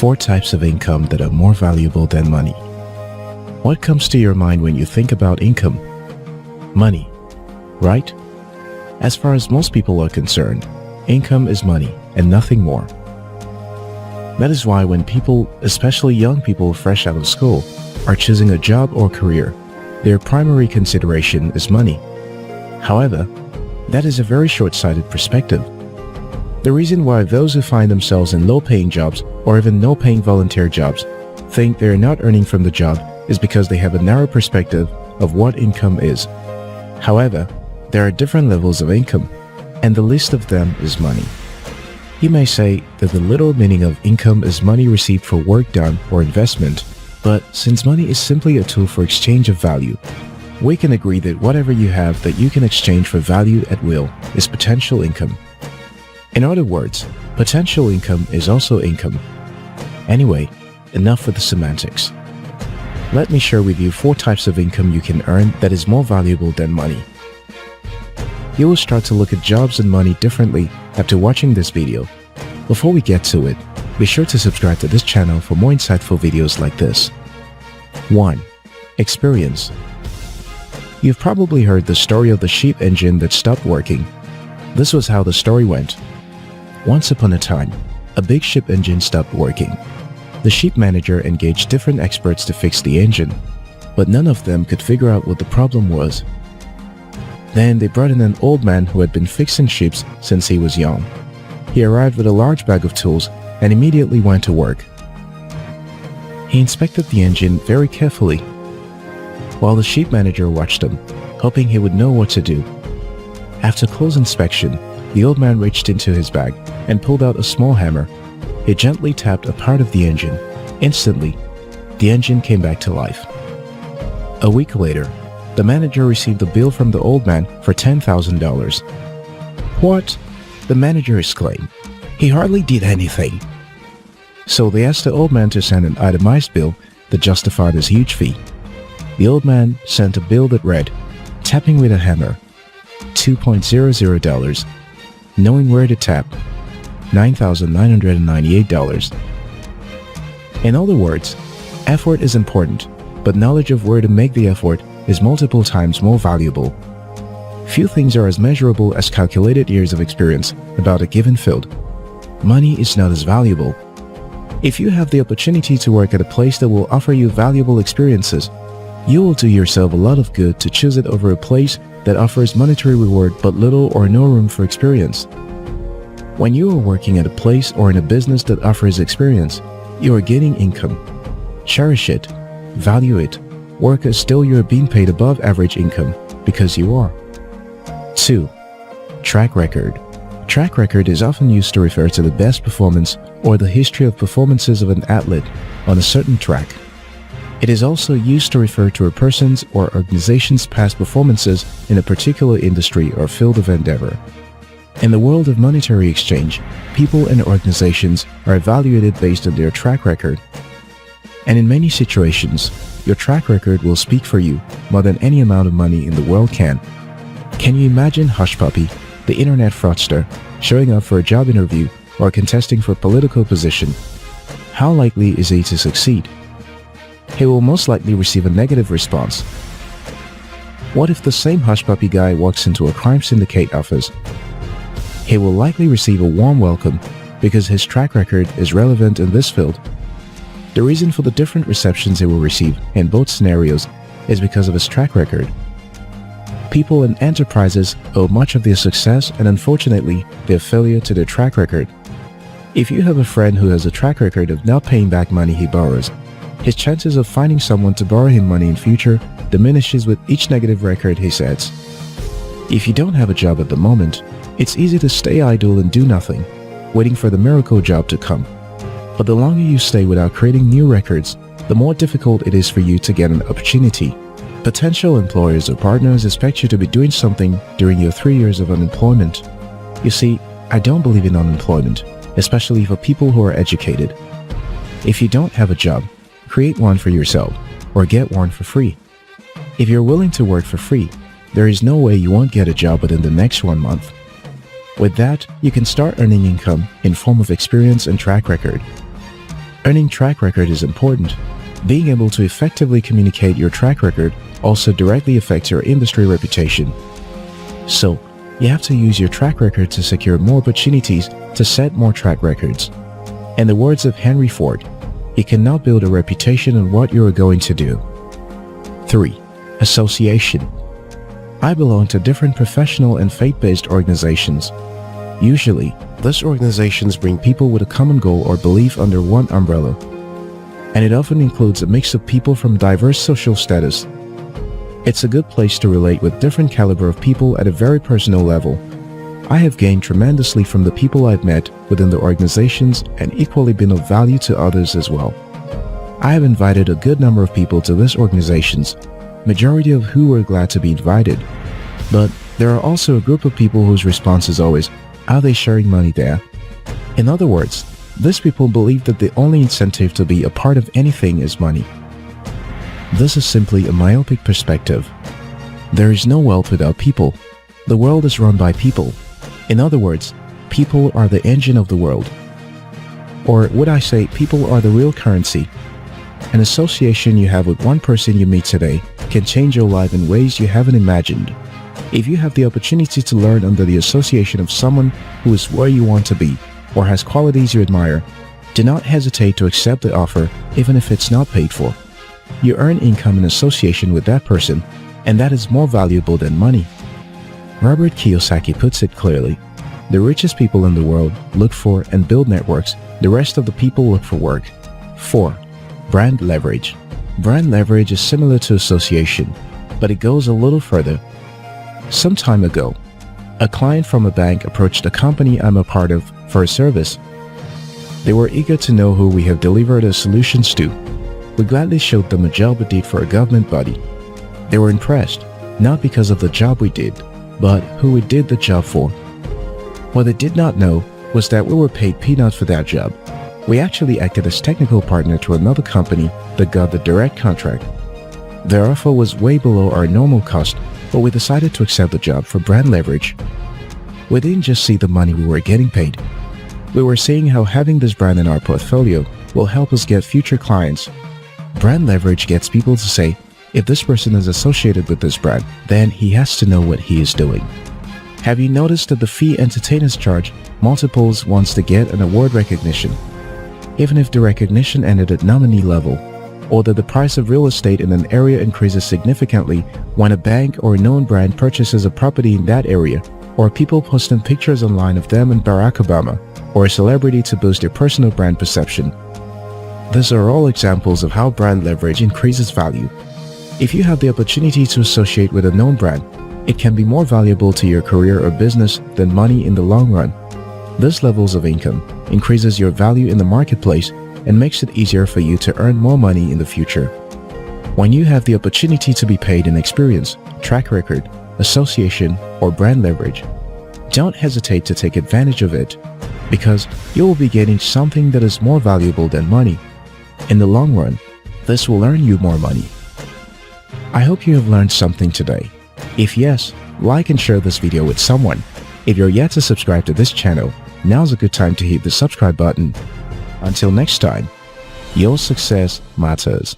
4 types of income that are more valuable than money. What comes to your mind when you think about income? Money, right? As far as most people are concerned, income is money and nothing more. That is why when people, especially young people fresh out of school, are choosing a job or career, their primary consideration is money. However, that is a very short-sighted perspective. The reason why those who find themselves in low-paying jobs or even no-paying volunteer jobs think they are not earning from the job is because they have a narrow perspective of what income is. However, there are different levels of income, and the least of them is money. You may say that the literal meaning of income is money received for work done or investment, but since money is simply a tool for exchange of value, we can agree that whatever you have that you can exchange for value at will is potential income. In other words, potential income is also income. Anyway, enough with the semantics. Let me share with you 4 types of income you can earn that is more valuable than money. You will start to look at jobs and money differently after watching this video. Before we get to it, be sure to subscribe to this channel for more insightful videos like this. 1. Experience. You've probably heard the story of the ship engine that stopped working. This was how the story went. Once upon a time, a big ship engine stopped working. The ship manager engaged different experts to fix the engine, but none of them could figure out what the problem was. Then they brought in an old man who had been fixing ships since he was young. He arrived with a large bag of tools and immediately went to work. He inspected the engine very carefully, while the ship manager watched him, hoping he would know what to do. After close inspection, the old man reached into his bag and pulled out a small hammer. He gently tapped a part of the engine. Instantly, the engine came back to life. A week later, the manager received a bill from the old man for $10,000. What? The manager exclaimed. He hardly did anything. So they asked the old man to send an itemized bill that justified his huge fee. The old man sent a bill that read, tapping with a hammer, $2.00, knowing where to tap, $9,998. In other words, effort is important, but knowledge of where to make the effort is multiple times more valuable. Few things are as measurable as calculated years of experience about a given field. Money is not as valuable. If you have the opportunity to work at a place that will offer you valuable experiences, you will do yourself a lot of good to choose it over a place that offers monetary reward but little or no room for experience. When you are working at a place or in a business that offers experience, you are gaining income. Cherish it, value it, work as still you are being paid above average income because you are. 2. Track record. Track record is often used to refer to the best performance or the history of performances of an athlete on a certain track. It is also used to refer to a person's or organization's past performances in a particular industry or field of endeavor. In the world of monetary exchange, people and organizations are evaluated based on their track record. And in many situations, your track record will speak for you more than any amount of money in the world can. Can you imagine Hush Puppy, the internet fraudster, showing up for a job interview or contesting for a political position? How likely is he to succeed? He will most likely receive a negative response. What if the same Hush Puppy guy walks into a crime syndicate office? He will likely receive a warm welcome because his track record is relevant in this field. The reason for the different receptions he will receive in both scenarios is because of his track record. People and enterprises owe much of their success and unfortunately their failure to their track record. If you have a friend who has a track record of not paying back money he borrows, his chances of finding someone to borrow him money in future diminishes with each negative record he sets. If you don't have a job at the moment, it's easy to stay idle and do nothing, waiting for the miracle job to come. But the longer you stay without creating new records, the more difficult it is for you to get an opportunity. Potential employers or partners expect you to be doing something during your 3 years of unemployment. You see, I don't believe in unemployment, especially for people who are educated. If you don't have a job, create one for yourself or get one for free. If you're willing to work for free, there is no way you won't get a job within the next 1 month. With that, you can start earning income in form of experience and track record. Earning track record is important. Being able to effectively communicate your track record also directly affects your industry reputation. So, you have to use your track record to secure more opportunities to set more track records. In the words of Henry Ford, you cannot build a reputation on what you are going to do. 3. Association. I belong to different professional and faith-based organizations. Usually, these organizations bring people with a common goal or belief under one umbrella, and it often includes a mix of people from diverse social status. It's a good place to relate with different caliber of people at a very personal level. I have gained tremendously from the people I've met within the organizations and equally been of value to others as well. I have invited a good number of people to these organizations, majority of who were glad to be invited. But there are also a group of people whose response is always, "Are they sharing money there?" In other words, these people believe that the only incentive to be a part of anything is money. This is simply a myopic perspective. There is no wealth without people. The world is run by people. In other words, people are the engine of the world. Or would I say people are the real currency? An association you have with one person you meet today can change your life in ways you haven't imagined. If you have the opportunity to learn under the association of someone who is where you want to be or has qualities you admire, do not hesitate to accept the offer even if it's not paid for. You earn income in association with that person, and that is more valuable than money. Robert Kiyosaki puts it clearly, the richest people in the world look for and build networks, the rest of the people look for work. 4. Brand leverage. Brand leverage is similar to association, but it goes a little further. Some time ago, a client from a bank approached a company I'm a part of for a service. They were eager to know who we have delivered our solutions to. We gladly showed them a job we did for a government body. They were impressed, not because of the job we did, but who we did the job for. What they did not know was that we were paid peanuts for that job. We actually acted as technical partner to another company that got the direct contract. Their offer was way below our normal cost, but we decided to accept the job for brand leverage. We didn't just see the money we were getting paid. We were seeing how having this brand in our portfolio will help us get future clients. Brand leverage gets people to say, if this person is associated with this brand, then he has to know what he is doing. Have you noticed that the fee entertainers charge multiples once they get an award recognition? Even if the recognition ended at nominee level, or that the price of real estate in an area increases significantly when a bank or a known brand purchases a property in that area, or people posting pictures online of them and Barack Obama, or a celebrity to boost their personal brand perception. These are all examples of how brand leverage increases value. If you have the opportunity to associate with a known brand, it can be more valuable to your career or business than money in the long run. This levels of income increases your value in the marketplace and makes it easier for you to earn more money in the future. When you have the opportunity to be paid in experience, track record, association, or brand leverage, don't hesitate to take advantage of it, because you will be getting something that is more valuable than money. In the long run, this will earn you more money. I hope you have learned something today. If yes, like and share this video with someone. If you're yet to subscribe to this channel, now's a good time to hit the subscribe button. Until next time, your success matters.